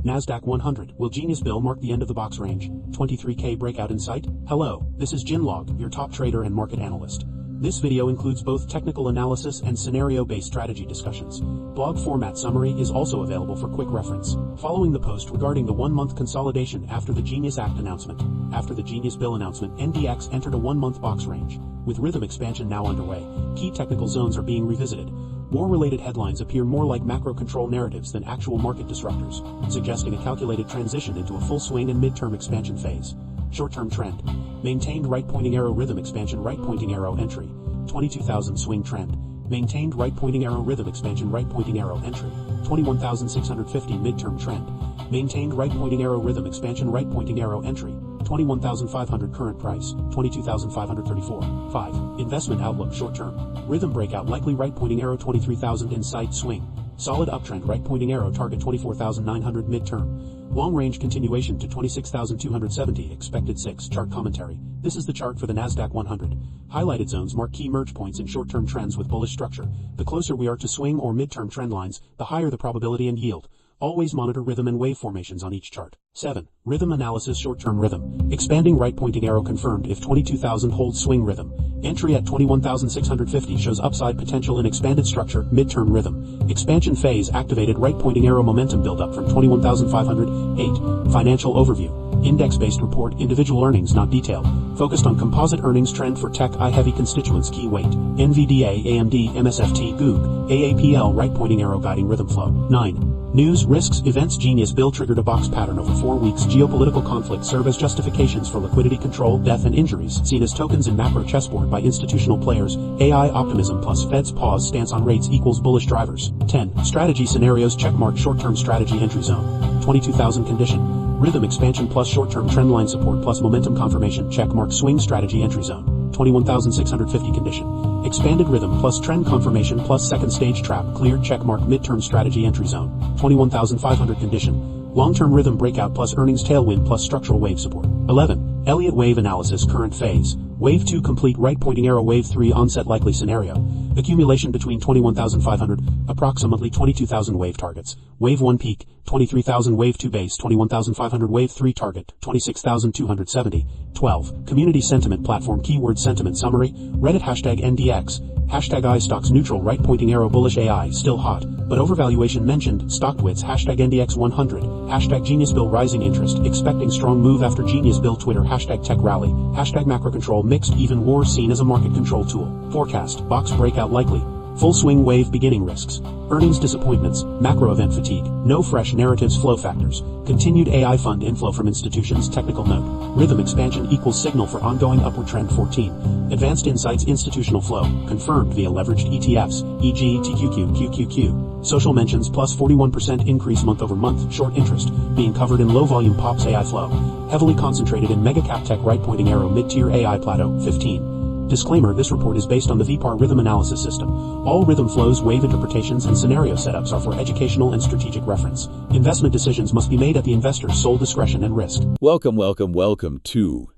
Nasdaq 100. Will Genius Bill mark the end of the box range? 23K breakout in sight? Hello, this is Jinlog, your top trader and market analyst. This video includes both technical analysis and scenario-based strategy discussions. Blog format summary is also available for quick reference. Following the post regarding the one-month consolidation after the Genius Act announcement. After the Genius Bill announcement, NDX entered a one-month box range. With rhythm expansion now underway, key technical zones are being revisited. More related headlines appear more like macro control narratives than actual market disruptors, suggesting a calculated transition into a full swing and midterm expansion phase. Short-term trend. Maintained right pointing arrow rhythm expansion right pointing arrow entry. 22,000 swing trend. Maintained right pointing arrow rhythm expansion right pointing arrow entry. 21,650 midterm trend. Maintained right pointing arrow rhythm expansion right pointing arrow entry. 21,500 current price. 22,534. 5. Investment outlook short term. Rhythm breakout likely right pointing arrow 23,000 in sight swing. Solid uptrend right pointing arrow target 24,900 midterm. Long range continuation to 26,270 expected 6. Chart commentary. This is the chart for the Nasdaq 100. Highlighted zones mark key merge points in short-term trends with bullish structure. The closer we are to swing or midterm trend lines, the higher the probability and yield. Always monitor rhythm and wave formations on each chart. 7. Rhythm analysis short-term rhythm. Expanding right pointing arrow confirmed if 22,000 holds swing rhythm. Entry at 21,650 shows upside potential in expanded structure, midterm rhythm. Expansion phase activated right pointing arrow momentum buildup from 21,500. 8. Financial overview. Index-based report, individual earnings not detailed. Focused on composite earnings trend for tech I-heavy constituents key weight. NVDA, AMD, MSFT, Goog, AAPL right pointing arrow guiding rhythm flow. 9. News, risks, events Genius Bill triggered a box pattern over 4 weeks. Geopolitical conflict serve as justifications for liquidity control, death and injuries, seen as tokens in macro chessboard by institutional players. AI optimism plus Fed's pause stance on rates equals bullish drivers. 10. Strategy scenarios checkmark short-term strategy entry zone. 22,000 condition. Rhythm expansion plus short-term trendline support plus momentum confirmation checkmark swing strategy entry zone. 21,650 condition. Expanded rhythm plus trend confirmation plus second stage trap cleared checkmark midterm strategy entry zone. 21,500 condition. Long-term rhythm breakout plus earnings tailwind plus structural wave support. 11. Elliott wave analysis current phase. Wave 2 complete right pointing arrow wave 3 onset likely scenario. Accumulation between 21,500, approximately 22,000 wave targets. Wave 1 peak, 23,000 wave 2 base 21,500 wave 3 target, 26,270. 12. Community sentiment platform keyword sentiment summary. Reddit hashtag NDX. Hashtag iStocks neutral right pointing arrow bullish AI still hot, but overvaluation mentioned. Stocktwits hashtag NDX 100. Hashtag Genius Bill rising interest expecting strong move after Genius Bill Twitter hashtag tech rally. Hashtag macro control mixed even war seen as a market control tool. Forecast box breakout likely. Full swing wave beginning risks. Earnings disappointments, macro event fatigue, no fresh narratives flow factors, continued AI fund inflow from institutions technical note, rhythm expansion equals signal for ongoing upward trend 14, advanced insights institutional flow, confirmed via leveraged ETFs, e.g. TQQ, QQQ, social mentions plus 41% increase month over month, short interest, being covered in low volume POPs AI flow, heavily concentrated in mega cap tech right pointing arrow mid-tier AI plateau 15. Disclaimer, this report is based on the VPAR rhythm analysis system. All rhythm flows, wave interpretations, and scenario setups are for educational and strategic reference. Investment decisions must be made at the investor's sole discretion and risk. Welcome to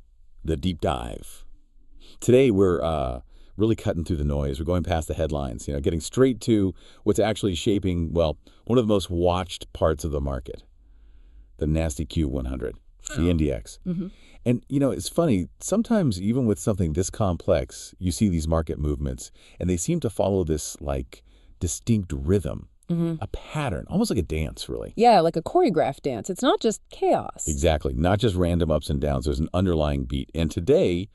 the deep dive. Today we're really cutting through the noise. We're going past the headlines, getting straight to what's actually shaping, one of the most watched parts of the market, the Nasdaq 100, the NDX. Mm-hmm. And, it's funny, sometimes even with something this complex, you see these market movements, and they seem to follow this, distinct rhythm, a pattern, almost like a dance, really. Yeah, like a choreographed dance. It's not just chaos. Exactly. Not just random ups and downs. There's an underlying beat. And today,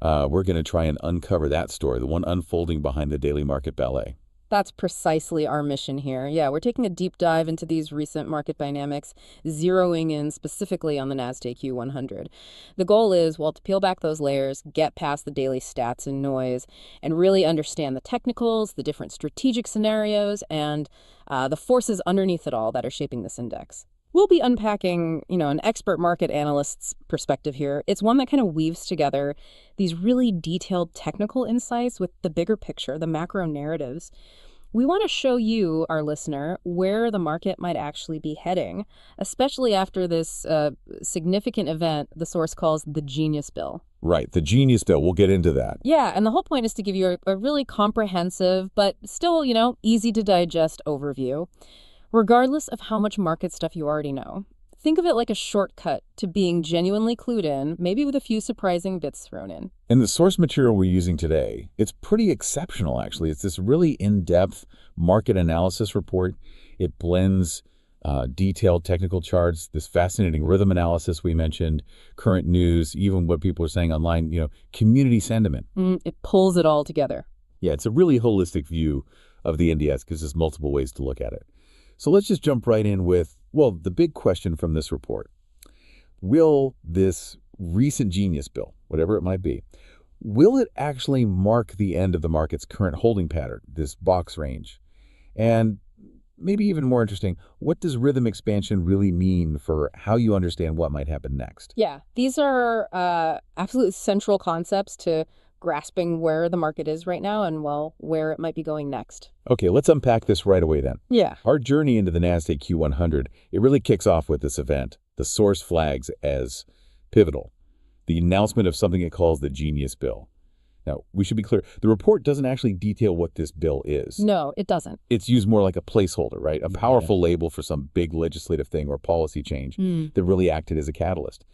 we're going to try and uncover that story, the one unfolding behind the daily market ballet. That's precisely our mission here. Yeah, we're taking a deep dive into these recent market dynamics, zeroing in specifically on the Nasdaq 100. The goal is, to peel back those layers, get past the daily stats and noise, and really understand the technicals, the different strategic scenarios, and the forces underneath it all that are shaping this index. We'll be unpacking, an expert market analyst's perspective here. It's one that kind of weaves together these really detailed technical insights with the bigger picture, the macro narratives. We want to show you, our listener, where the market might actually be heading, especially after this significant event the source calls the Genius Bill. Right, the Genius Bill. We'll get into that. Yeah, and the whole point is to give you a really comprehensive, but still, easy to digest overview. regardless of how much market stuff you already know. Think of it like a shortcut to being genuinely clued in, maybe with a few surprising bits thrown in. And the source material we're using today, it's pretty exceptional, actually. It's this really in-depth market analysis report. It blends detailed technical charts, this fascinating rhythm analysis we mentioned, current news, even what people are saying online, community sentiment. It pulls it all together. Yeah, it's a really holistic view of the NDS because there's multiple ways to look at it. So let's just jump right in with, well, the big question from this report. Will this recent genius bill, whatever it might be, will it actually mark the end of the market's current holding pattern, this box range? And maybe even more interesting, what does rhythm expansion really mean for how you understand what might happen next? Yeah, these are absolute central concepts to grasping where the market is right now and, well, where it might be going next. Okay, let's unpack this right away then. Yeah. Our journey into the Nasdaq Q100, it really kicks off with this event. The source flags as pivotal. The announcement of something it calls the Genius Bill. Now, we should be clear, the report doesn't actually detail what this bill is. No, it doesn't. It's used more like a placeholder, right? A powerful label for some big legislative thing or policy change that really acted as a catalyst.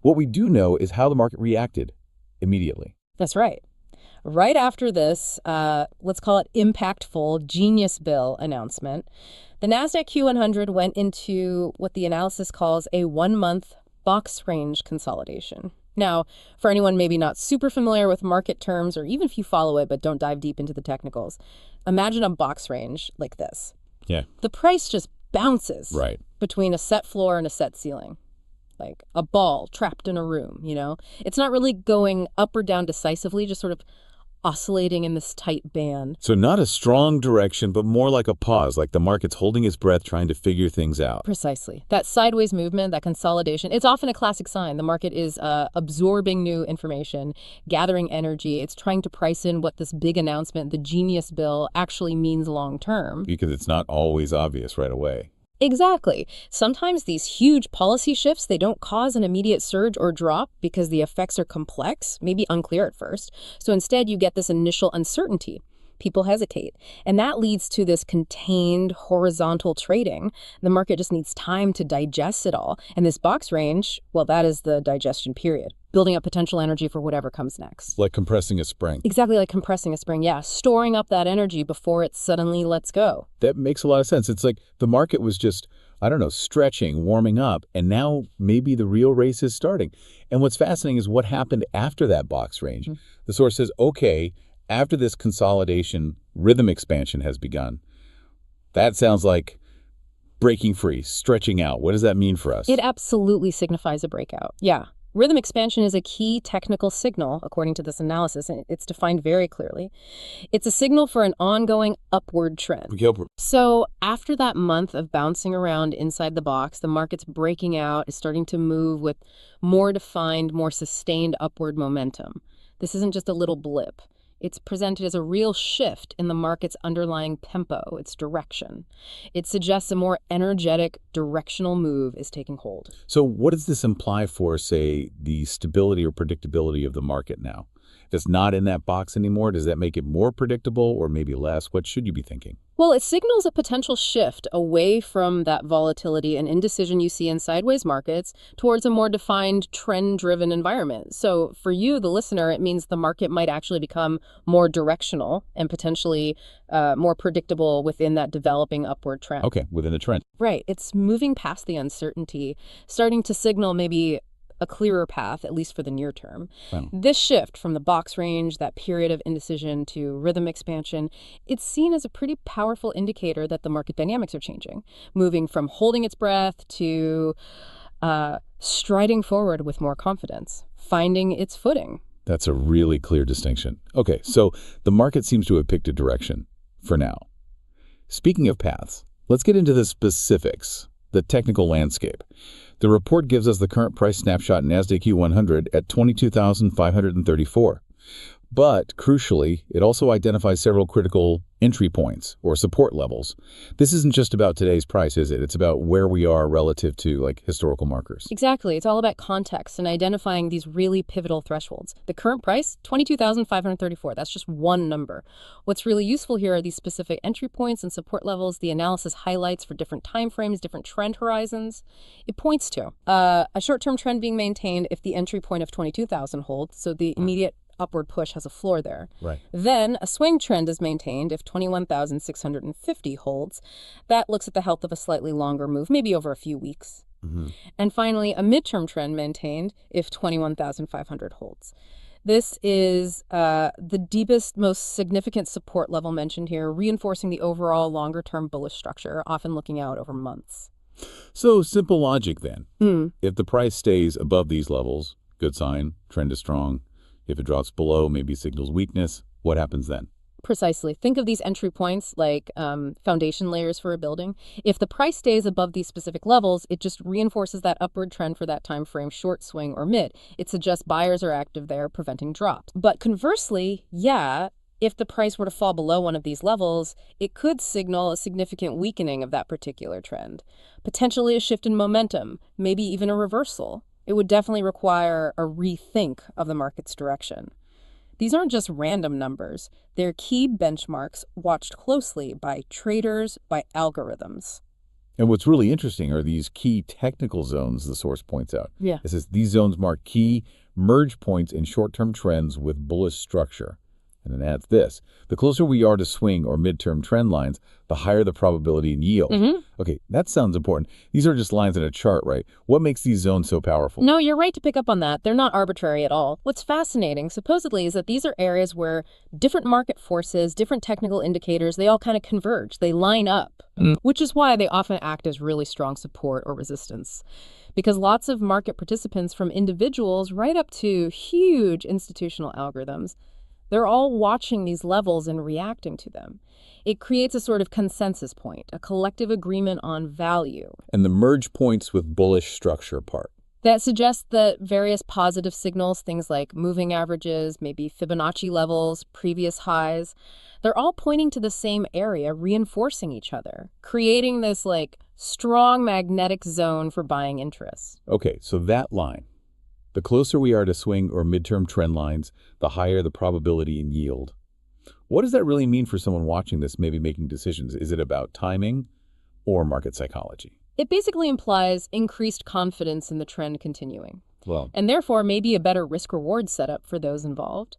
What we do know is how the market reacted immediately. That's right. Right after this, let's call it impactful Genius Bill announcement, the Nasdaq Q100 went into what the analysis calls a 1-month box range consolidation. Now, for anyone maybe not super familiar with market terms, or even if you follow it but don't dive deep into the technicals, imagine a box range like this. Yeah. The price just bounces between a set floor and a set ceiling. Like a ball trapped in a room, It's not really going up or down decisively, just sort of oscillating in this tight band. So not a strong direction, but more like a pause, like the market's holding its breath, trying to figure things out. Precisely. That sideways movement, that consolidation, it's often a classic sign. The market is absorbing new information, gathering energy. It's trying to price in what this big announcement, the Genius Bill, actually means long term. Because it's not always obvious right away. Exactly. Sometimes these huge policy shifts, they don't cause an immediate surge or drop because the effects are complex, maybe unclear at first. So instead, you get this initial uncertainty. People hesitate. And that leads to this contained horizontal trading. The market just needs time to digest it all. And this box range, well, that is the digestion period, building up potential energy for whatever comes next. Like compressing a spring. Exactly like compressing a spring, yeah. Storing up that energy before it suddenly lets go. That makes a lot of sense. It's like the market was just, stretching, warming up, and now maybe the real race is starting. And what's fascinating is what happened after that box range. The source says, okay, after this consolidation, rhythm expansion has begun. That sounds like breaking free, stretching out. What does that mean for us? It absolutely signifies a breakout. Yeah. Rhythm expansion is a key technical signal, according to this analysis, and it's defined very clearly. It's a signal for an ongoing upward trend. So after that month of bouncing around inside the box, the market's breaking out, is starting to move with more defined, more sustained upward momentum. This isn't just a little blip. It's presented as a real shift in the market's underlying tempo, its direction. It suggests a more energetic, directional move is taking hold. So what does this imply for, say, the stability or predictability of the market now? If it's not in that box anymore, does that make it more predictable or maybe less? What should you be thinking? Well, it signals a potential shift away from that volatility and indecision you see in sideways markets towards a more defined trend-driven environment. So for you, the listener, it means the market might actually become more directional and potentially more predictable within that developing upward trend. Okay, within the trend. Right. It's moving past the uncertainty, starting to signal maybe a clearer path, at least for the near term. Wow. This shift from the box range, that period of indecision, to rhythm expansion, it's seen as a pretty powerful indicator that the market dynamics are changing, moving from holding its breath to striding forward with more confidence, finding its footing. That's a really clear distinction. Okay, so the market seems to have picked a direction for now. Speaking of paths, let's get into the specifics, the technical landscape. The report gives us the current price snapshot in Nasdaq Q100 at 22,534. But crucially, it also identifies several critical entry points or support levels. This isn't just about today's price, is it? It's about where we are relative to like historical markers. Exactly. It's all about context and identifying these really pivotal thresholds. The current price, 22,534. That's just one number. What's really useful here are these specific entry points and support levels the analysis highlights for different time frames, different trend horizons. It points to a short-term trend being maintained if the entry point of 22,000 holds, so the immediate upward push has a floor there. Right. Then a swing trend is maintained if 21,650 holds. That looks at the health of a slightly longer move, maybe over a few weeks. And finally, a midterm trend maintained if 21,500 holds. This is the deepest, most significant support level mentioned here, reinforcing the overall longer-term bullish structure, often looking out over months. So simple logic then. If the price stays above these levels, good sign, trend is strong. If it drops below, maybe signals weakness. What happens then? Precisely. Think of these entry points like foundation layers for a building. If the price stays above these specific levels, it just reinforces that upward trend for that time frame, short, swing, or mid. It suggests buyers are active there, preventing drops. But conversely, if the price were to fall below one of these levels, it could signal a significant weakening of that particular trend, potentially a shift in momentum, maybe even a reversal. It would definitely require a rethink of the market's direction. These aren't just random numbers. They're key benchmarks watched closely by traders, by algorithms. And what's really interesting are these key technical zones the source points out. Yeah. It says these zones mark key merge points in short-term trends with bullish structure. And then adds this. The closer we are to swing or midterm trend lines, the higher the probability in yield. Okay, that sounds important. These are just lines in a chart, right? What makes these zones so powerful? No, you're right to pick up on that. They're not arbitrary at all. What's fascinating, supposedly, is that these are areas where different market forces, different technical indicators, they all kind of converge. They line up, which is why they often act as really strong support or resistance. Because lots of market participants, from individuals right up to huge institutional algorithms, they're all watching these levels and reacting to them. It creates a sort of consensus point, a collective agreement on value. And the merge points with bullish structure part. That suggests that various positive signals, things like moving averages, maybe Fibonacci levels, previous highs, they're all pointing to the same area, reinforcing each other, creating this like strong magnetic zone for buying interests. Okay, so that line. The closer we are to swing or midterm trend lines, the higher the probability in yield. What does that really mean for someone watching this, maybe making decisions? Is it about timing or market psychology? It basically implies increased confidence in the trend continuing. Well, And therefore, maybe a better risk-reward setup for those involved.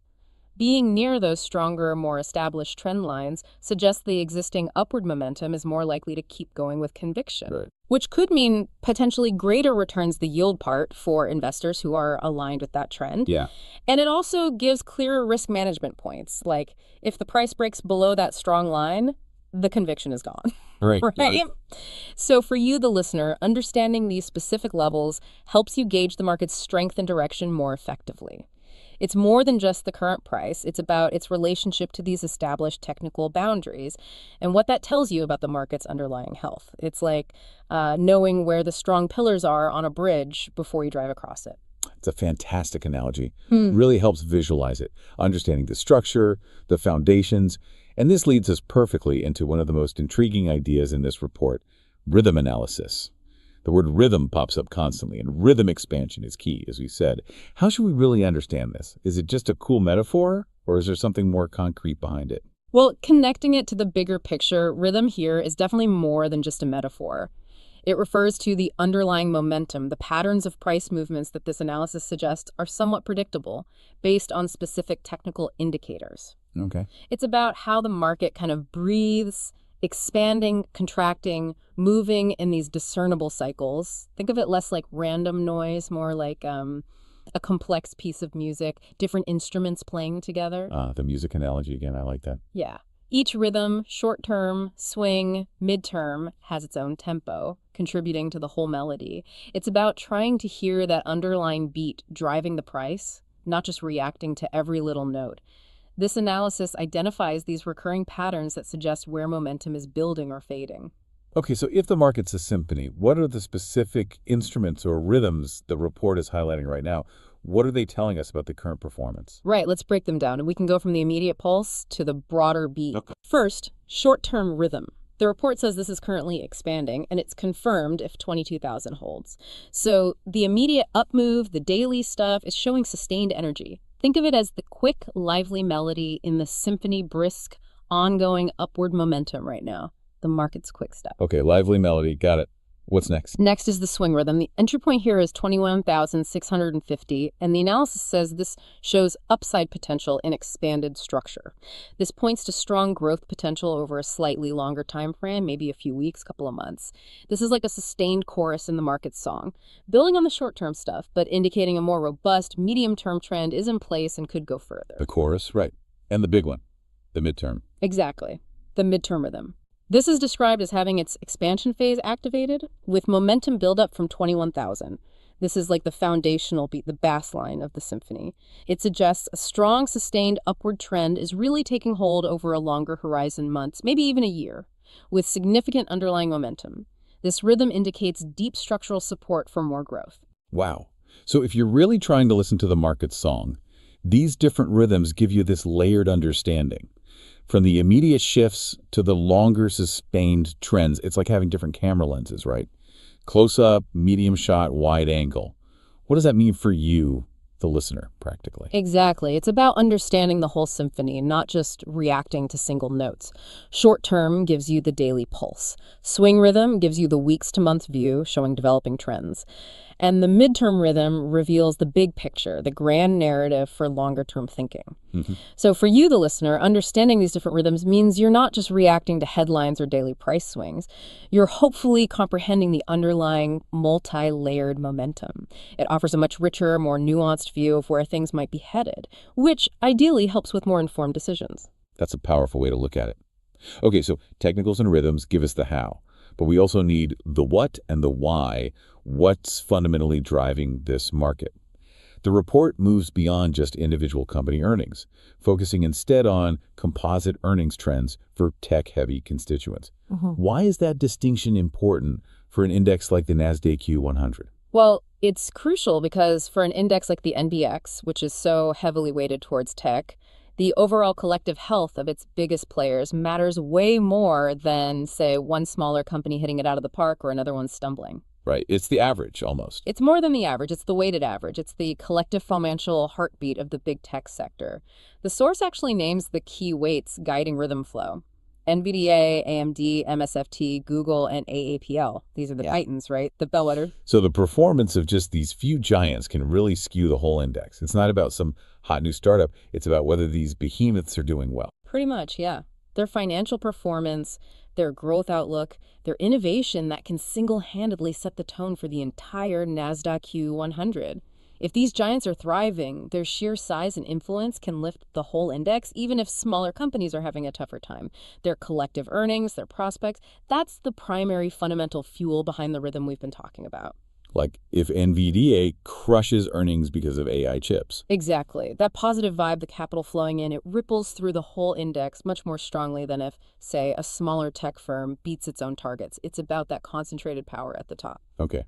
Being near those stronger, more established trend lines suggests the existing upward momentum is more likely to keep going with conviction, right. which could mean potentially greater returns, the yield part, for investors who are aligned with that trend. Yeah. And it also gives clearer risk management points. Like if the price breaks below that strong line, the conviction is gone. Right. Right? So for you, the listener, understanding these specific levels helps you gauge the market's strength and direction more effectively. It's more than just the current price. It's about its relationship to these established technical boundaries and what that tells you about the market's underlying health. It's like knowing where the strong pillars are on a bridge before you drive across it. It's a fantastic analogy. Really helps visualize it, understanding the structure, the foundations. And this leads us perfectly into one of the most intriguing ideas in this report, rhythm analysis. The word rhythm pops up constantly, and rhythm expansion is key, as we said. How should we really understand this? Is it just a cool metaphor, or is there something more concrete behind it? Well, connecting it to the bigger picture, rhythm here is definitely more than just a metaphor. It refers to the underlying momentum, the patterns of price movements that this analysis suggests are somewhat predictable, based on specific technical indicators. Okay. It's about how the market kind of breathes, expanding, contracting, moving in these discernible cycles. Think of it less like random noise, more like a complex piece of music, different instruments playing together. The music analogy again, I like that. Yeah. Each rhythm, short-term, swing, midterm, has its own tempo, contributing to the whole melody. It's about trying to hear that underlying beat driving the price, not just reacting to every little note. This analysis identifies these recurring patterns that suggest where momentum is building or fading. Okay, so if the market's a symphony, what are the specific instruments or rhythms the report is highlighting right now? what are they telling us about the current performance? Right, let's break them down, and we can go from the immediate pulse to the broader beat. Okay. First, short-term rhythm. The report says this is currently expanding, and it's confirmed if 22,000 holds. So the immediate up move, the daily stuff, is showing sustained energy. Think of it as the quick, lively melody in the symphony brisk, ongoing upward momentum right now. The market's quick step. Okay, lively melody, got it. What's next? Next is the swing rhythm. The entry point here is 21,650, and the analysis says this shows upside potential in expanded structure. This points to strong growth potential over a slightly longer time frame, maybe a few weeks, couple of months. This is like a sustained chorus in the market's song, building on the short-term stuff, but indicating a more robust medium-term trend is in place and could go further. The chorus, right. And the big one, the midterm. Exactly, the midterm rhythm. This is described as having its expansion phase activated with momentum buildup from 21,000. This is like the foundational beat, the bass line of the symphony. It suggests a strong, sustained upward trend is really taking hold over a longer horizon, months, maybe even a year, with significant underlying momentum. This rhythm indicates deep structural support for more growth. Wow. So if you're really trying to listen to the market's song, these different rhythms give you this layered understanding. From the immediate shifts to the longer sustained trends, it's like having different camera lenses, right? Close up, medium shot, wide angle. What does that mean for you, the listener, practically? Exactly. It's about understanding the whole symphony, not just reacting to single notes. Short term gives you the daily pulse. Swing rhythm gives you the weeks to month view, showing developing trends. And the midterm rhythm reveals the big picture, the grand narrative for longer term thinking. So for you, the listener, understanding these different rhythms means you're not just reacting to headlines or daily price swings. You're hopefully comprehending the underlying multi-layered momentum. It offers a much richer, more nuanced view of where things might be headed, which ideally helps with more informed decisions. That's a powerful way to look at it. Okay, so technicals and rhythms give us the how, but we also need the what and the why. What's fundamentally driving this market? The report moves beyond just individual company earnings, focusing instead on composite earnings trends for tech-heavy constituents. Why is that distinction important for an index like the Nasdaq Q100? Well, it's crucial because for an index like the NBX, which is so heavily weighted towards tech, the overall collective health of its biggest players matters way more than, say, one smaller company hitting it out of the park or another one stumbling. Right. It's the average, almost. It's more than the average. It's the weighted average. It's the collective financial heartbeat of the big tech sector. The source actually names the key weights guiding rhythm flow. NVDA, AMD, MSFT, Google, and AAPL. These are the titans, right? The bellwether. So the performance of just these few giants can really skew the whole index. It's not about some hot new startup. It's about whether these behemoths are doing well. Pretty much, yeah. Their financial performance, their growth outlook, their innovation that can single-handedly set the tone for the entire Nasdaq Q100. If these giants are thriving, their sheer size and influence can lift the whole index, even if smaller companies are having a tougher time. Their collective earnings, their prospects, that's the primary fundamental fuel behind the rhythm we've been talking about. Like if NVDA crushes earnings because of AI chips. Exactly. That positive vibe, the capital flowing in, it ripples through the whole index much more strongly than if, say, a smaller tech firm beats its own targets. It's about that concentrated power at the top. Okay.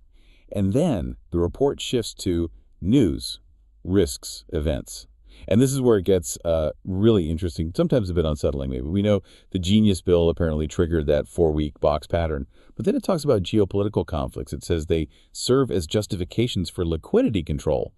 And then the report shifts to news, risks, events. And this is where it gets really interesting, sometimes a bit unsettling maybe. We know the Genius Bill apparently triggered that 4-week box pattern, but then it talks about geopolitical conflicts. It says they serve as justifications for liquidity control.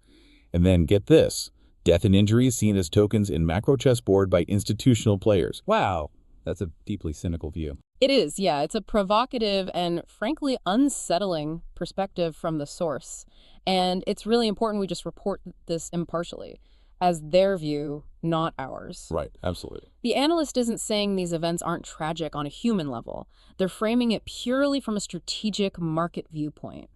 And then get this, death and injuries seen as tokens in macro chessboard by institutional players. Wow, that's a deeply cynical view. It is, yeah. It's a provocative and frankly unsettling perspective from the source. And it's really important we just report this impartially, as their view, not ours. Right, absolutely. The analyst isn't saying these events aren't tragic on a human level. They're framing it purely from a strategic market viewpoint.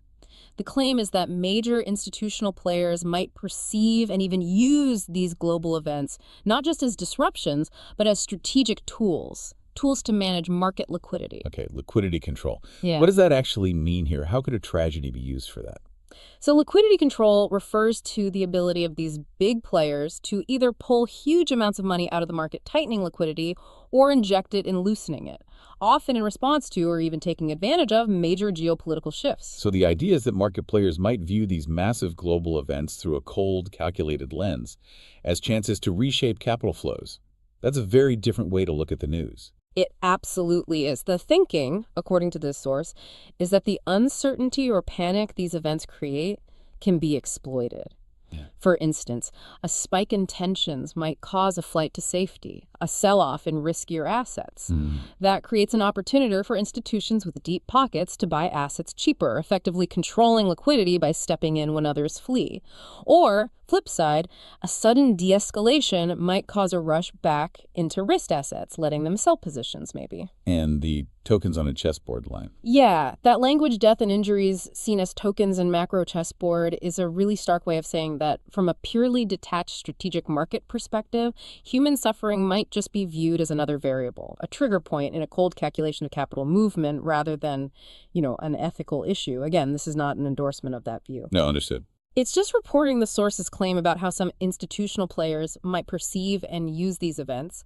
The claim is that major institutional players might perceive and even use these global events, not just as disruptions, but as strategic tools to manage market liquidity. Okay, liquidity control. Yeah. What does that actually mean here? How could a tragedy be used for that? So liquidity control refers to the ability of these big players to either pull huge amounts of money out of the market, tightening liquidity, or inject it in loosening it, often in response to or even taking advantage of major geopolitical shifts. So the idea is that market players might view these massive global events through a cold, calculated lens as chances to reshape capital flows. That's a very different way to look at the news. It absolutely is. The thinking, according to this source, is that the uncertainty or panic these events create can be exploited. Yeah. For instance, a spike in tensions might cause a flight to safety, a sell-off in riskier assets. That creates an opportunity for institutions with deep pockets to buy assets cheaper, effectively controlling liquidity by stepping in when others flee. Or, flip side, a sudden de-escalation might cause a rush back into risk assets, letting them sell positions maybe. And the tokens on a chessboard line. Yeah, that language, death and injuries seen as tokens in macro chessboard is a really stark way of saying that from a purely detached strategic market perspective, human suffering might just be viewed as another variable, a trigger point in a cold calculation of capital movement rather than, an ethical issue. Again, this is not an endorsement of that view. No, understood. It's just reporting the source's claim about how some institutional players might perceive and use these events.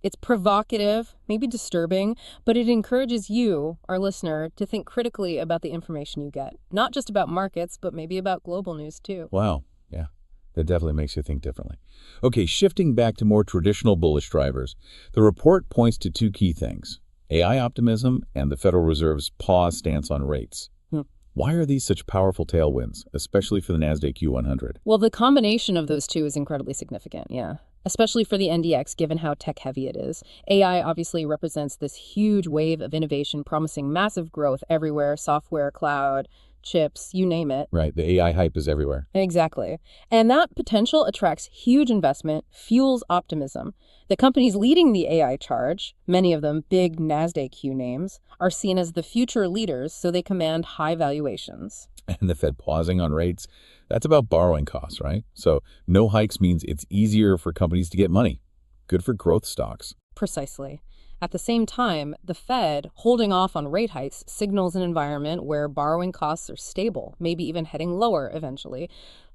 It's provocative, maybe disturbing, but it encourages you, our listener, to think critically about the information you get. Not just about markets, but maybe about global news too. Wow. Yeah, that definitely makes you think differently. Okay, shifting back to more traditional bullish drivers, the report points to two key things: AI optimism and the Federal Reserve's pause stance on rates. Why are these such powerful tailwinds, especially for the Nasdaq Q100? Well, the combination of those two is incredibly significant, yeah. Especially for the NDX, given how tech-heavy it is. AI obviously represents this huge wave of innovation promising massive growth everywhere: software, cloud, chips, you name it. Right, the AI hype is everywhere. Exactly. And that potential attracts huge investment, fuels optimism. The companies leading the AI charge, many of them big Nasdaq Q names, are seen as the future leaders, so they command high valuations. And the Fed pausing on rates, that's about borrowing costs, right? So no hikes means it's easier for companies to get money. Good for growth stocks. Precisely. At the same time, the Fed holding off on rate hikes signals an environment where borrowing costs are stable, maybe even heading lower eventually.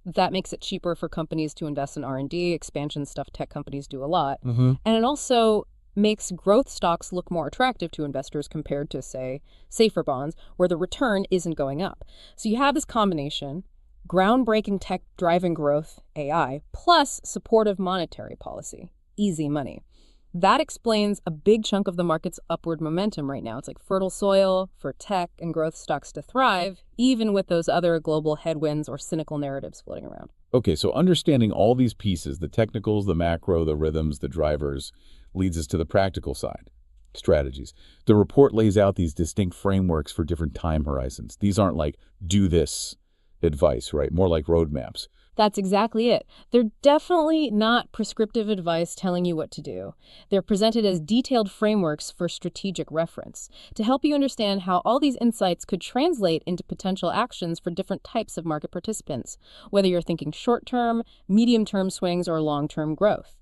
That makes it cheaper for companies to invest in R&D, expansion stuff tech companies do a lot. And it also makes growth stocks look more attractive to investors compared to, say, safer bonds, where the return isn't going up. So you have this combination: groundbreaking tech driving growth, AI, plus supportive monetary policy, easy money. That explains a big chunk of the market's upward momentum right now. It's like fertile soil for tech and growth stocks to thrive, even with those other global headwinds or cynical narratives floating around. Okay, so understanding all these pieces, the technicals, the macro, the rhythms, the drivers, leads us to the practical side, strategies. The report lays out these distinct frameworks for different time horizons. These aren't like, do this advice, right? More like roadmaps. That's exactly it. They're definitely not prescriptive advice telling you what to do. They're presented as detailed frameworks for strategic reference to help you understand how all these insights could translate into potential actions for different types of market participants, whether you're thinking short-term, medium-term swings, or long-term growth.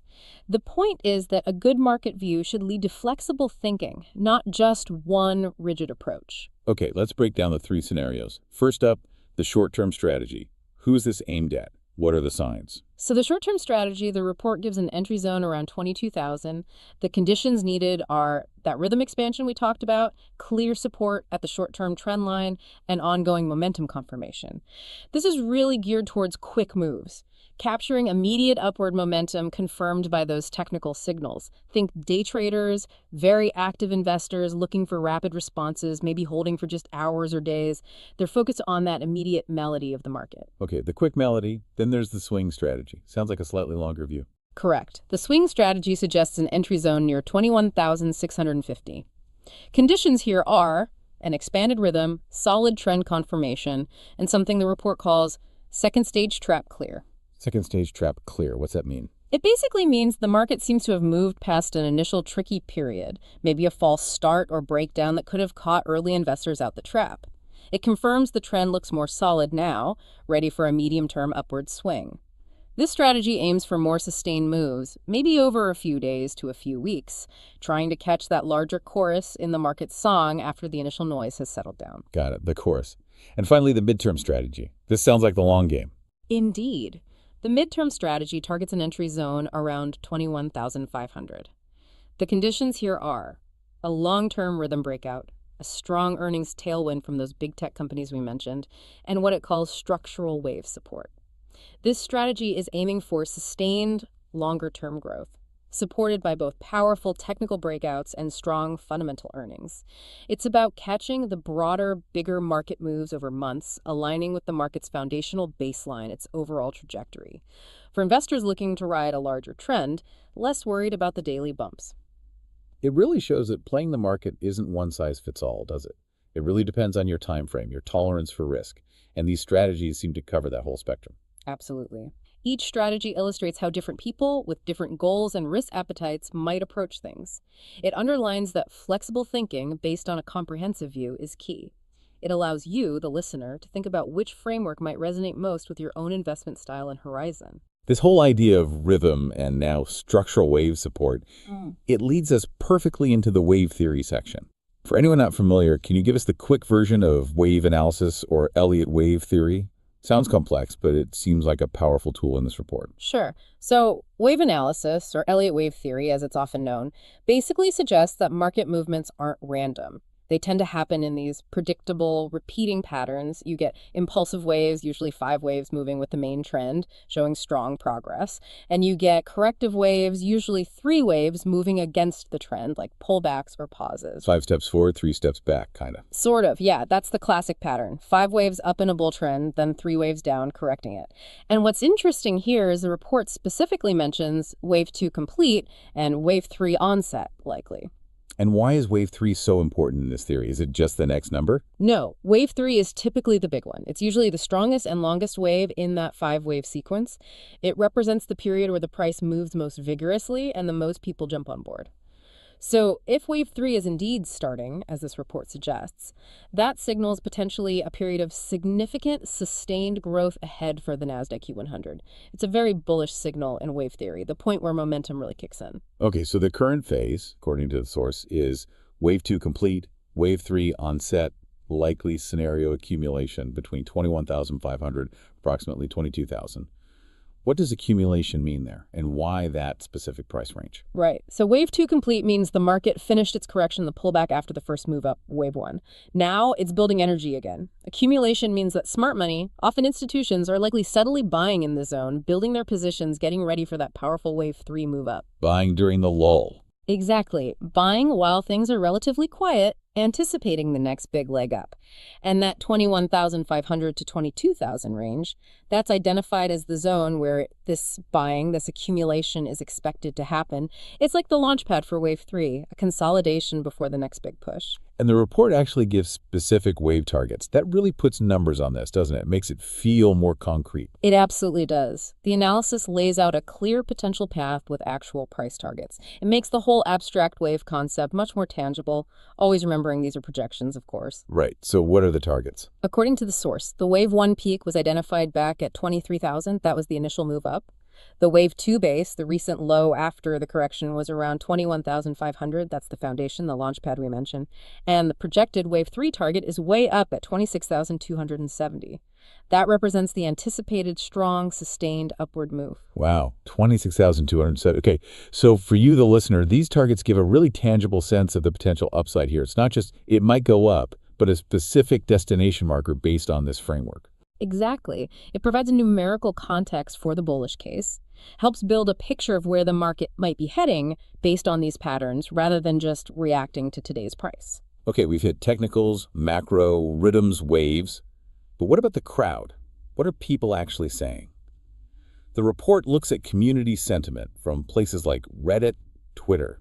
The point is that a good market view should lead to flexible thinking, not just one rigid approach. Okay, let's break down the three scenarios. First up, the short-term strategy. Who is this aimed at? What are the signs? So the short-term strategy, the report gives an entry zone around 22,000. The conditions needed are that rhythm expansion we talked about, clear support at the short-term trend line, and ongoing momentum confirmation. This is really geared towards quick moves, capturing immediate upward momentum confirmed by those technical signals. Think day traders, very active investors looking for rapid responses, maybe holding for just hours or days. They're focused on that immediate melody of the market. Okay, the quick melody, then there's the swing strategy. Sounds like a slightly longer view. Correct. The swing strategy suggests an entry zone near 21,650. Conditions here are an expanded rhythm, solid trend confirmation, and something the report calls second stage trap clear. Second stage trap clear. What's that mean? It basically means the market seems to have moved past an initial tricky period, maybe a false start or breakdown that could have caught early investors out the trap. It confirms the trend looks more solid now, ready for a medium-term upward swing. This strategy aims for more sustained moves, maybe over a few days to a few weeks, trying to catch that larger chorus in the market's song after the initial noise has settled down. Got it, the chorus. And finally, the midterm strategy. This sounds like the long game. Indeed. The midterm strategy targets an entry zone around 21,500. The conditions here are a long-term rhythm breakout, a strong earnings tailwind from those big tech companies we mentioned, and what it calls structural wave support. This strategy is aiming for sustained, longer-term growth, supported by both powerful technical breakouts and strong fundamental earnings. It's about catching the broader, bigger market moves over months, aligning with the market's foundational baseline, its overall trajectory. For investors looking to ride a larger trend, less worried about the daily bumps. It really shows that playing the market isn't one size fits all, does it? It really depends on your time frame, your tolerance for risk, and these strategies seem to cover that whole spectrum. Absolutely. Each strategy illustrates how different people with different goals and risk appetites might approach things. It underlines that flexible thinking based on a comprehensive view is key. It allows you, the listener, to think about which framework might resonate most with your own investment style and horizon. This whole idea of rhythm and now structural wave support, it leads us perfectly into the wave theory section. For anyone not familiar, can you give us the quick version of wave analysis or Elliott wave theory? Sounds complex, but it seems like a powerful tool in this report. Sure. So wave analysis, or Elliott wave theory as it's often known, basically suggests that market movements aren't random. They tend to happen in these predictable, repeating patterns. You get impulsive waves, usually 5 waves moving with the main trend, showing strong progress. And you get corrective waves, usually 3 waves moving against the trend, like pullbacks or pauses. 5 steps forward, 3 steps back, kind of. Sort of, yeah. That's the classic pattern. 5 waves up in a bull trend, then 3 waves down, correcting it. And what's interesting here is the report specifically mentions wave 2 complete and wave 3 onset, likely. And why is wave 3 so important in this theory? Is it just the next number? No, wave 3 is typically the big one. It's usually the strongest and longest wave in that 5-wave sequence. It represents the period where the price moves most vigorously and the most people jump on board. So if wave 3 is indeed starting, as this report suggests, that signals potentially a period of significant, sustained growth ahead for the Nasdaq Q100. It's a very bullish signal in wave theory, the point where momentum really kicks in. Okay, so the current phase, according to the source, is wave 2 complete, wave 3 onset, likely scenario accumulation between 21,500, approximately 22,000. What does accumulation mean there, and why that specific price range? Right. So wave 2 complete means the market finished its correction, the pullback after the first move up, wave 1. Now it's building energy again. Accumulation means that smart money, often institutions, are likely subtly buying in the zone, building their positions, getting ready for that powerful wave 3 move up. Buying during the lull. Exactly. Buying while things are relatively quiet, anticipating the next big leg up. And that 21,500 to 22,000 range, that's identified as the zone where this buying, this accumulation is expected to happen. It's like the launchpad for wave 3, a consolidation before the next big push. And the report actually gives specific wave targets. That really puts numbers on this, doesn't it? It makes it feel more concrete. It absolutely does. The analysis lays out a clear potential path with actual price targets. It makes the whole abstract wave concept much more tangible, always remembering these are projections, of course. Right. So what are the targets? According to the source, the wave 1 peak was identified back at 23,000. That was the initial move up. The wave 2 base, the recent low after the correction, was around 21,500. That's the foundation, the launchpad we mentioned. And the projected wave 3 target is way up at 26,270. That represents the anticipated strong, sustained upward move. Wow, 26,270. Okay, so for you, the listener, these targets give a really tangible sense of the potential upside here. It's not just it might go up, but a specific destination marker based on this framework. Exactly. It provides a numerical context for the bullish case, helps build a picture of where the market might be heading based on these patterns rather than just reacting to today's price. Okay, we've hit technicals, macro, rhythms, waves. But what about the crowd? What are people actually saying? The report looks at community sentiment from places like Reddit, Twitter.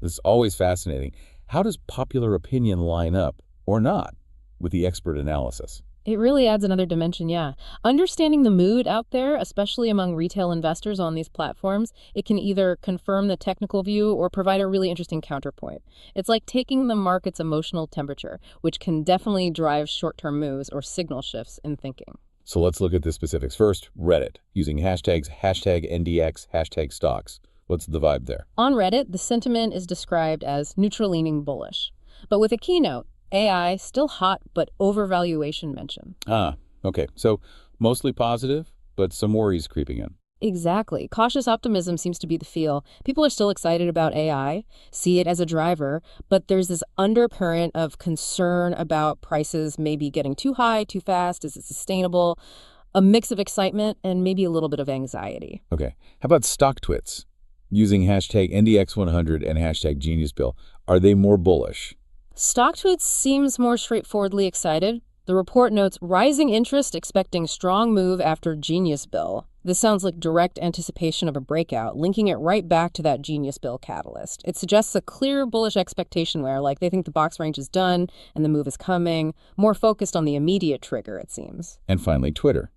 This is always fascinating. How does popular opinion line up, or not, with the expert analysis? It really adds another dimension, yeah. Understanding the mood out there, especially among retail investors on these platforms, it can either confirm the technical view or provide a really interesting counterpoint. It's like taking the market's emotional temperature, which can definitely drive short-term moves or signal shifts in thinking. So let's look at the specifics. First, Reddit, using hashtags #NDX, #stocks. What's the vibe there? On Reddit, the sentiment is described as neutral-leaning bullish, but with a keynote. AI, still hot, but overvaluation mention. Ah, okay. So mostly positive, but some worries creeping in. Exactly. Cautious optimism seems to be the feel. People are still excited about AI, see it as a driver, but there's this undercurrent of concern about prices maybe getting too high, too fast. Is it sustainable? A mix of excitement and maybe a little bit of anxiety. Okay. How about stock twits? Using hashtag NDX100 and hashtag GeniusBill, are they more bullish? StockTwits seems more straightforwardly excited. The report notes rising interest expecting strong move after Genius Bill. This sounds like direct anticipation of a breakout, linking it right back to that Genius Bill catalyst. It suggests a clear bullish expectation where, like, they think the box range is done and the move is coming, more focused on the immediate trigger, it seems. And finally, Twitter.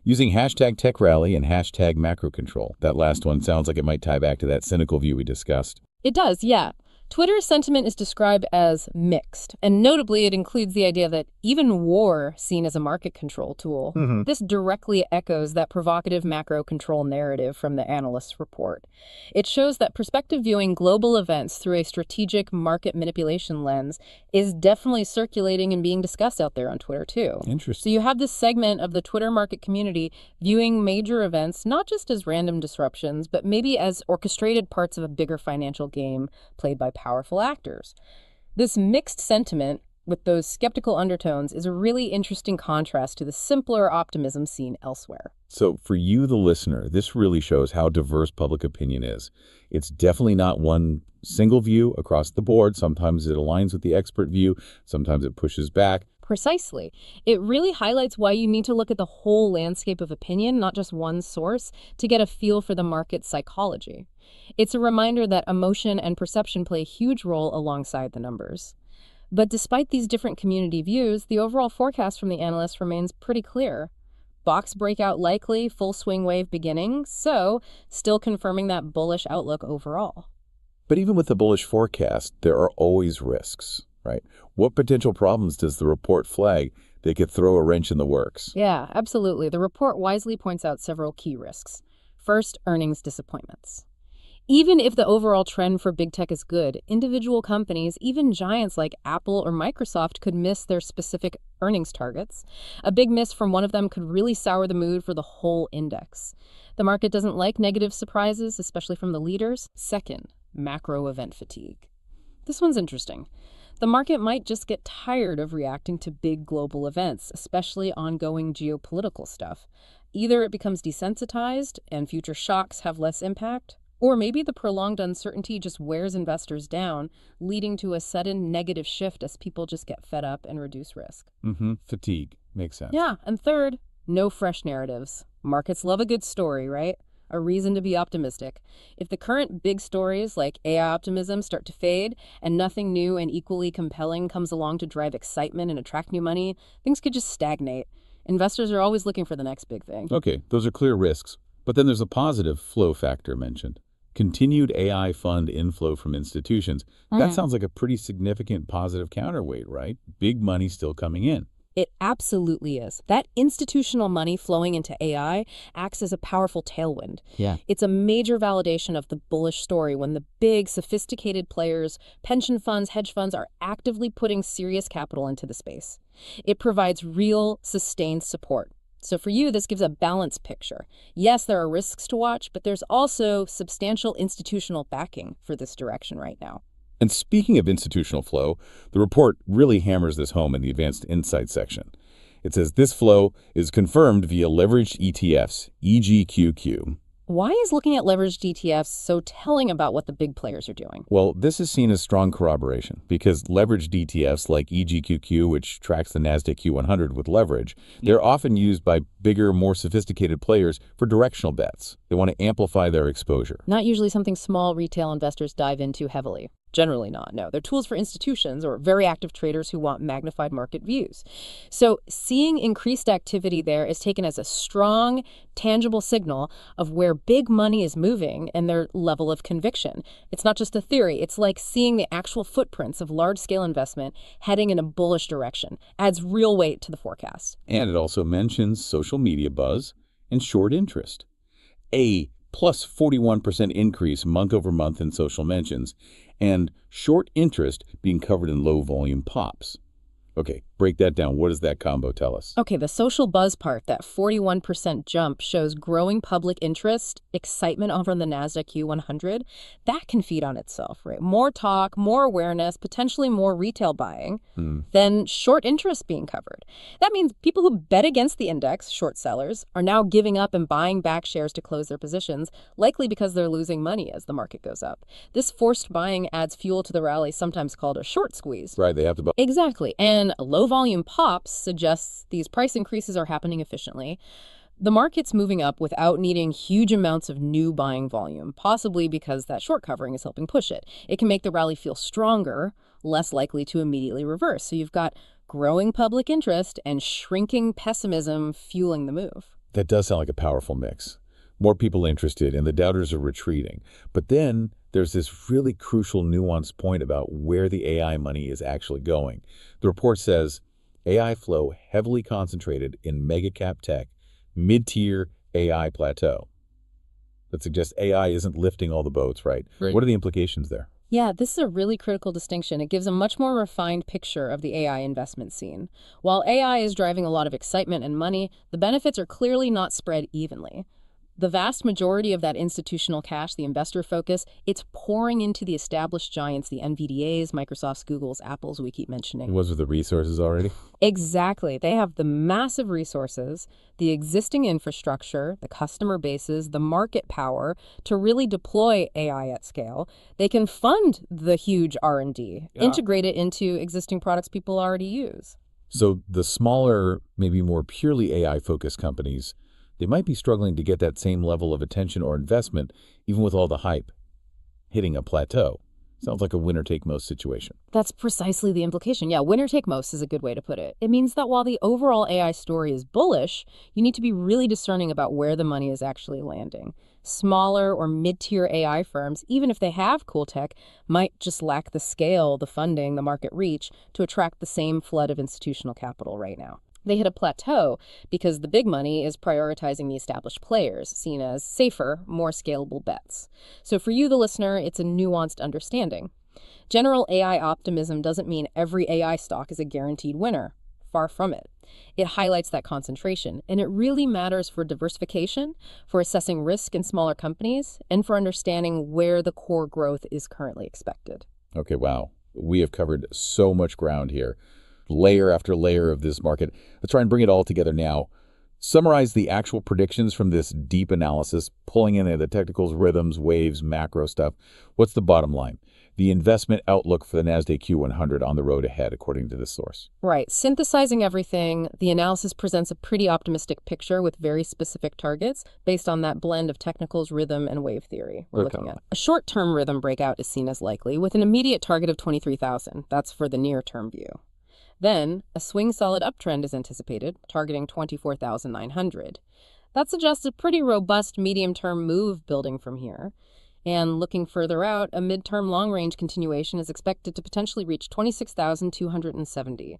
Using hashtag TechRally and hashtag MacroControl. That last one sounds like it might tie back to that cynical view we discussed. It does, yeah. Twitter's sentiment is described as mixed, and notably it includes the idea that even war seen as a market control tool. This directly echoes that provocative macro control narrative from the analyst's report. It shows that perspective viewing global events through a strategic market manipulation lens is definitely circulating and being discussed out there on Twitter too. Interesting. So you have this segment of the Twitter market community viewing major events not just as random disruptions, but maybe as orchestrated parts of a bigger financial game played by powerful actors. This mixed sentiment with those skeptical undertones is a really interesting contrast to the simpler optimism seen elsewhere. So for you, the listener, this really shows how diverse public opinion is. It's definitely not one single view across the board. Sometimes it aligns with the expert view. Sometimes it pushes back. Precisely. It really highlights why you need to look at the whole landscape of opinion, not just one source, to get a feel for the market's psychology. It's a reminder that emotion and perception play a huge role alongside the numbers. But despite these different community views, the overall forecast from the analysts remains pretty clear. Box breakout likely, full swing wave beginning, so still confirming that bullish outlook overall. But even with the bullish forecast, there are always risks, right? What potential problems does the report flag that could throw a wrench in the works? Yeah, absolutely. The report wisely points out several key risks. First, earnings disappointments. Even if the overall trend for big tech is good, individual companies, even giants like Apple or Microsoft, could miss their specific earnings targets. A big miss from one of them could really sour the mood for the whole index. The market doesn't like negative surprises, especially from the leaders. Second, macro event fatigue. This one's interesting. The market might just get tired of reacting to big global events, especially ongoing geopolitical stuff. Either it becomes desensitized and future shocks have less impact, or maybe the prolonged uncertainty just wears investors down, leading to a sudden negative shift as people just get fed up and reduce risk. Fatigue. Makes sense. Yeah, and third, no fresh narratives. Markets love a good story, right? A reason to be optimistic. If the current big stories like AI optimism start to fade and nothing new and equally compelling comes along to drive excitement and attract new money, things could just stagnate. Investors are always looking for the next big thing. Okay, those are clear risks. But then there's a positive flow factor mentioned. Continued AI fund inflow from institutions. That sounds like a pretty significant positive counterweight, right? Big money still coming in. It absolutely is. That institutional money flowing into AI acts as a powerful tailwind. Yeah. It's a major validation of the bullish story when the big, sophisticated players, pension funds, hedge funds, are actively putting serious capital into the space. It provides real, sustained support. So for you, this gives a balanced picture. Yes, there are risks to watch, but there's also substantial institutional backing for this direction right now. And speaking of institutional flow, the report really hammers this home in the advanced insight section. It says this flow is confirmed via leveraged ETFs, EGQQ. Why is looking at leveraged ETFs so telling about what the big players are doing? Well, this is seen as strong corroboration because leveraged ETFs like EGQQ, which tracks the Nasdaq Q100 with leverage, they're often used by bigger, more sophisticated players for directional bets. They want to amplify their exposure. Not usually something small retail investors dive into heavily. Generally not, no. They're tools for institutions or very active traders who want magnified market views. So seeing increased activity there is taken as a strong, tangible signal of where big money is moving and their level of conviction. It's not just a theory. It's like seeing the actual footprints of large-scale investment heading in a bullish direction. Adds real weight to the forecast. And it also mentions social media buzz and short interest. A plus 41% increase month over month in social mentions, and short interest being covered in low volume pops. Okay, break that down. What does that combo tell us? Okay, the social buzz part, that 41% jump, shows growing public interest, excitement over the Nasdaq Q100. That can feed on itself, right? More talk, more awareness, potentially more retail buying, then short interest being covered. That means people who bet against the index, short sellers, are now giving up and buying back shares to close their positions, likely because they're losing money as the market goes up. This forced buying adds fuel to the rally, sometimes called a short squeeze. Right, they have to buy. Exactly. And low volume pops suggests these price increases are happening efficiently. The market's moving up without needing huge amounts of new buying volume, possibly because that short covering is helping push it. It can make the rally feel stronger, less likely to immediately reverse. So you've got growing public interest and shrinking pessimism fueling the move. That does sound like a powerful mix. More people interested and the doubters are retreating. But then there's this really crucial nuanced point about where the AI money is actually going. The report says AI flow heavily concentrated in mega cap tech, mid-tier AI plateau. That suggests AI isn't lifting all the boats, right? What are the implications there? Yeah, this is a really critical distinction. It gives a much more refined picture of the AI investment scene. While AI is driving a lot of excitement and money, the benefits are clearly not spread evenly. The vast majority of that institutional cash, the investor focus, it's pouring into the established giants, the NVDAs, Microsofts, Googles, Apples we keep mentioning. Was with the resources already? Exactly. They have the massive resources, the existing infrastructure, the customer bases, the market power to really deploy AI at scale. They can fund the huge R&D, integrate it into existing products people already use. So the smaller, maybe more purely AI-focused companies, they might be struggling to get that same level of attention or investment, even with all the hype. Hitting a plateau. Sounds like a winner-take-most situation. That's precisely the implication. Yeah, winner-take-most is a good way to put it. It means that while the overall AI story is bullish, you need to be really discerning about where the money is actually landing. Smaller or mid-tier AI firms, even if they have cool tech, might just lack the scale, the funding, the market reach to attract the same flood of institutional capital right now. They hit a plateau because the big money is prioritizing the established players, seen as safer, more scalable bets. So for you, the listener, it's a nuanced understanding. General AI optimism doesn't mean every AI stock is a guaranteed winner. Far from it. It highlights that concentration, and it really matters for diversification, for assessing risk in smaller companies, and for understanding where the core growth is currently expected. Okay, wow. We have covered so much ground here. Layer after layer of this market. Let's try and bring it all together now. Summarize the actual predictions from this deep analysis, pulling in the technicals, rhythms, waves, macro stuff. What's the bottom line? The investment outlook for the Nasdaq Q100 on the road ahead, according to this source. Right. Synthesizing everything, the analysis presents a pretty optimistic picture with very specific targets based on that blend of technicals, rhythm, and wave theory we're looking at. A short-term rhythm breakout is seen as likely, with an immediate target of 23,000. That's for the near-term view. Then, a swing solid uptrend is anticipated, targeting 24,900. That suggests a pretty robust medium-term move building from here. And looking further out, a mid-term long-range continuation is expected to potentially reach 26,270.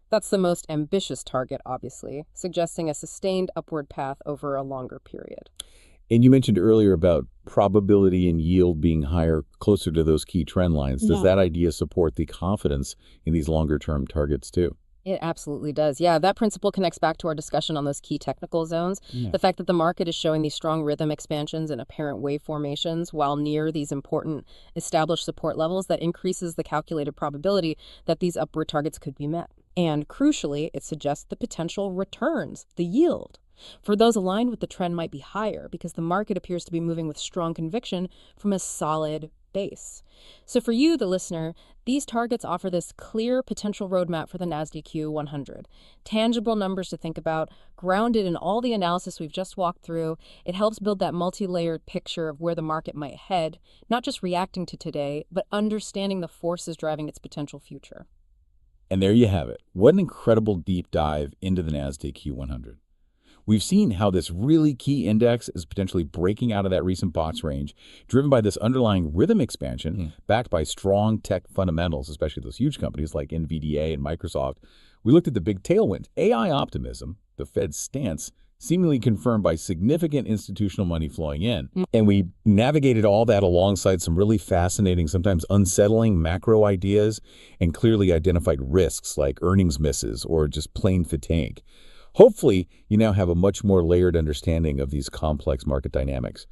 That's the most ambitious target, obviously, suggesting a sustained upward path over a longer period. And you mentioned earlier about probability and yield being higher, closer to those key trend lines. Does that idea support the confidence in these longer-term targets too? It absolutely does. Yeah, that principle connects back to our discussion on those key technical zones. The fact that the market is showing these strong rhythm expansions and apparent wave formations while near these important established support levels, that increases the calculated probability that these upward targets could be met. And crucially, it suggests the potential returns, the yield. For those aligned with the trend might be higher because the market appears to be moving with strong conviction from a solid base. So for you, the listener, these targets offer this clear potential roadmap for the Nasdaq Q100. Tangible numbers to think about, grounded in all the analysis we've just walked through. It helps build that multi-layered picture of where the market might head, not just reacting to today, but understanding the forces driving its potential future. And there you have it. What an incredible deep dive into the Nasdaq Q100. We've seen how this really key index is potentially breaking out of that recent box range, driven by this underlying rhythm expansion, backed by strong tech fundamentals, especially those huge companies like NVDA and Microsoft. We looked at the big tailwinds, AI optimism, the Fed's stance, seemingly confirmed by significant institutional money flowing in. And we navigated all that alongside some really fascinating, sometimes unsettling macro ideas and clearly identified risks like earnings misses or just plain fatigue. Hopefully, you now have a much more layered understanding of these complex market dynamics,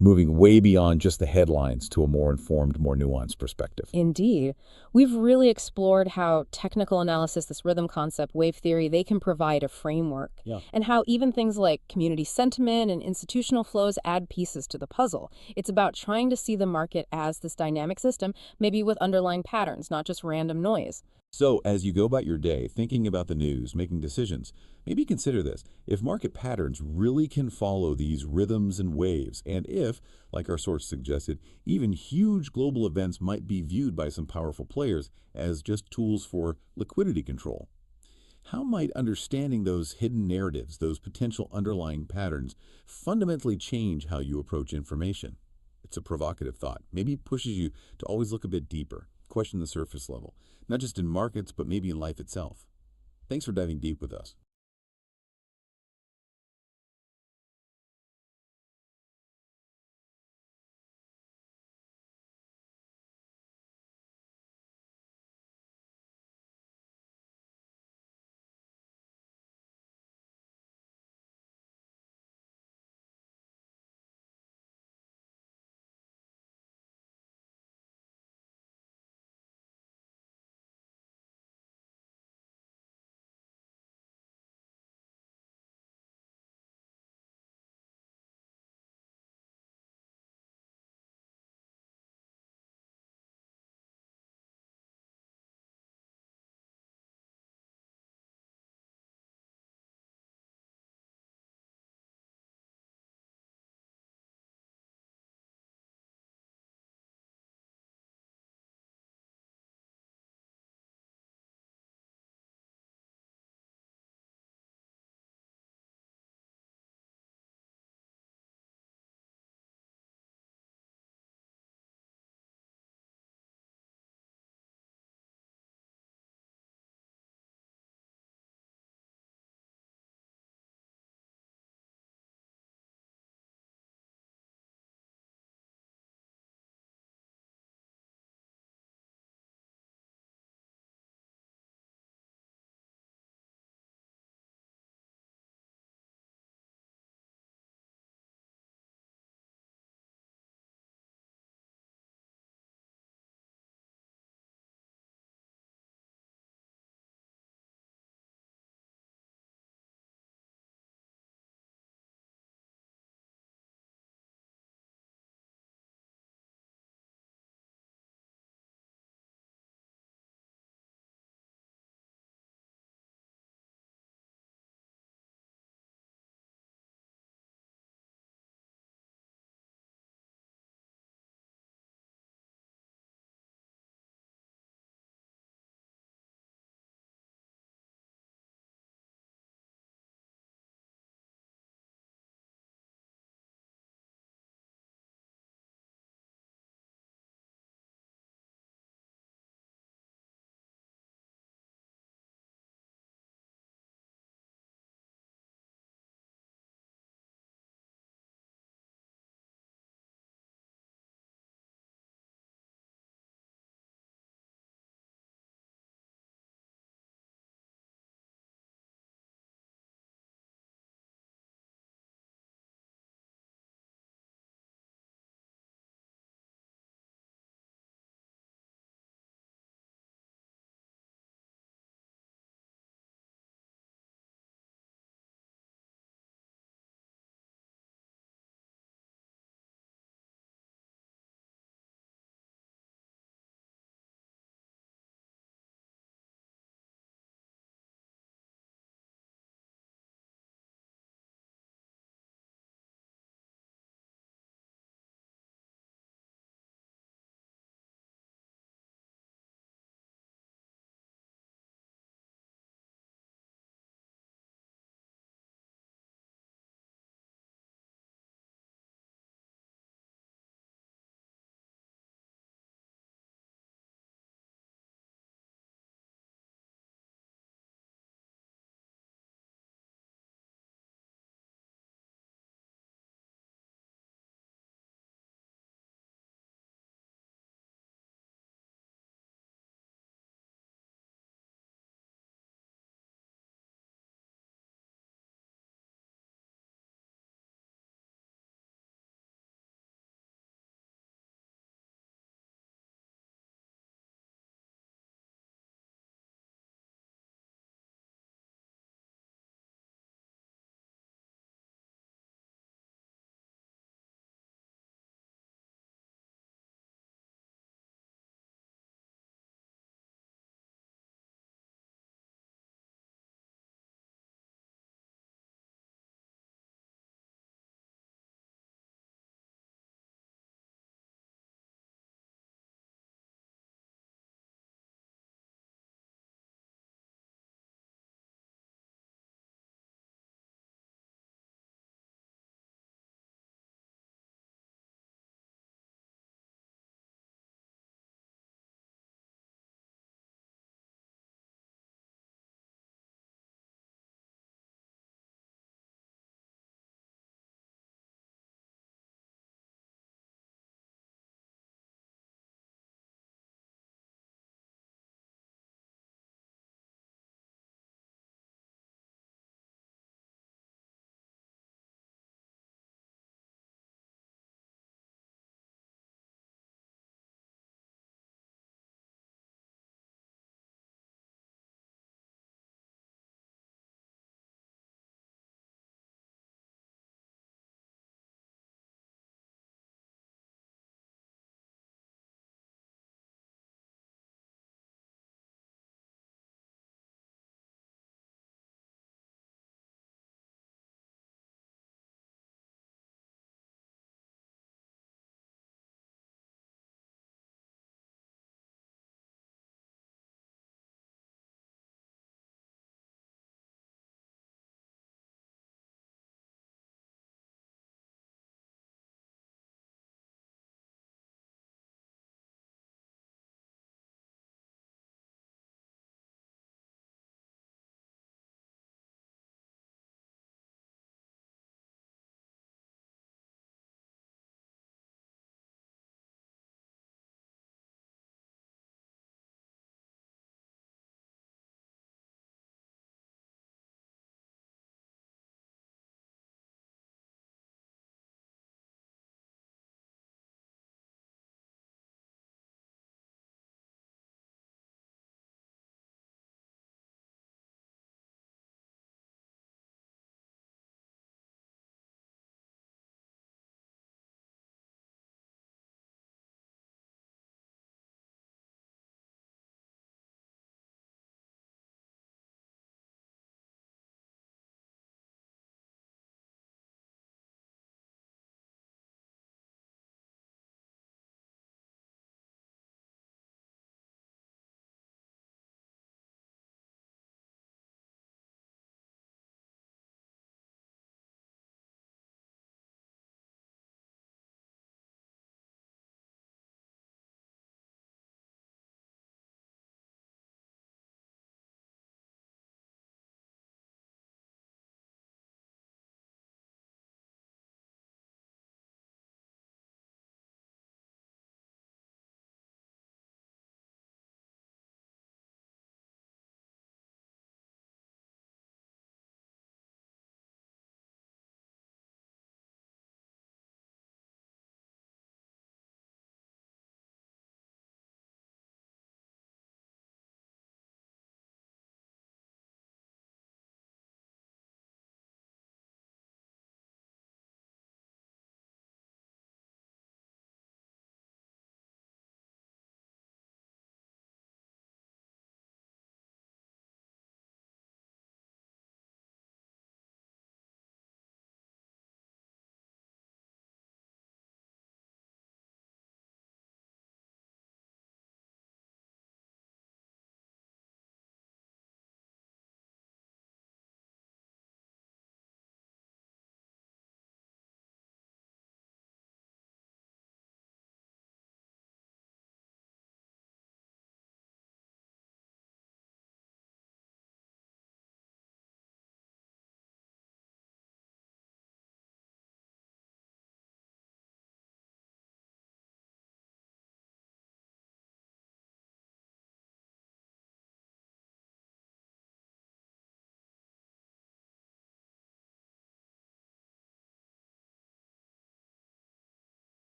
moving way beyond just the headlines to a more informed, more nuanced perspective. Indeed. We've really explored how technical analysis, this rhythm concept, wave theory, they can provide a framework. And how even things like community sentiment and institutional flows add pieces to the puzzle. It's about trying to see the market as this dynamic system, maybe with underlying patterns, not just random noise. So, as you go about your day, thinking about the news, making decisions, maybe consider this. If market patterns really can follow these rhythms and waves, and if, like our source suggested, even huge global events might be viewed by some powerful players as just tools for liquidity control, how might understanding those hidden narratives, those potential underlying patterns, fundamentally change how you approach information? It's a provocative thought. Maybe it pushes you to always look a bit deeper, question the surface level, not just in markets, but maybe in life itself. Thanks for diving deep with us.